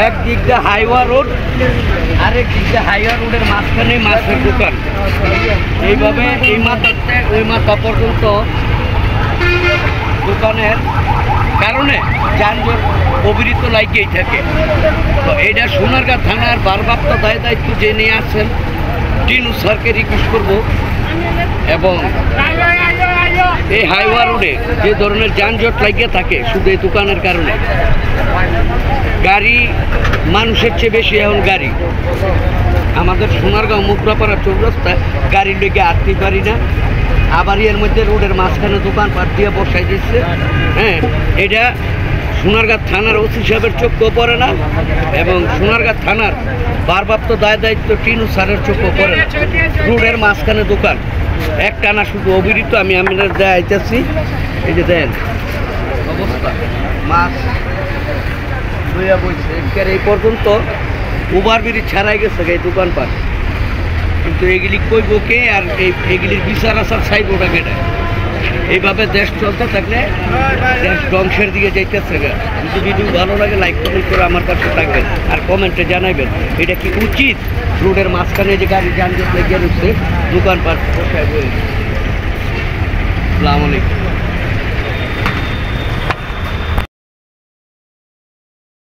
এক দিক দিয়ে হাইওয়া রোড, আরেক দিক দিয়ে হাইওয়া রোডের মাঝখানে মাছের দোকান। এইভাবে এই মাথাতে ওই মাথা পর্যন্ত দোকানের কারণে যানজট অবিরত লাগিয়েই থাকে। তো এইটা সোনারগাঁ থানার ভারপ্রাপ্ত দায়িত্ব যে নিয়ে আসছেন টিনু স্যারকে রিকোয়েস্ট করবো, এবং এই হাইওয়া রোডে যে ধরনের যানজট লাগিয়ে থাকে শুধু এই দোকানের কারণে, গাড়ি মানুষের চেয়ে বেশি এখন গাড়ি। আমাদের সোনারগাঁও মুগরাপাড়া চৌরাস্তায় গাড়ি লেগে আটতে পারি না, আবার এর মধ্যে রোডের মাঝখানে দোকানপাট দিয়ে বসাই দিচ্ছে। হ্যাঁ, এটা সোনারগাঁ থানার ওসি সাহেবের চোখও পড়ে না, এবং সোনারগাঁ থানার ভারপ্রাপ্ত দায়িত্ব টিনু স্যারের চোখও পড়ে না। রোডের মাঝখানে দোকান একটানা শুধু অবিরত। আমি আপনাদের দেখাইতেছি, এই যে দেন অবস্থা, মাছ লইয়া বইছে এই পর্যন্ত ওভারব্রিজ ছাড়াই গেছে এই দোকানপাট। কিন্তু এগুলি কইব কে, আর এইগুলির বিচার আসার সাইড ওটা কেটে। এইভাবে দেশ চলতে থাকলে দেশ ধ্বংসের দিকে যাইতেছে। যদি ভিডিও ভালো লাগে লাইক কমেন্ট করে আমার পাশে থাকবেন, আর কমেন্টে জানাবেন এটা কি উচিত রোডের মাঝখানে যে গাড়ি যানজট লেগে রয়েছে দোকানপাট বসায় বলে। আসসালামু আলাইকুম।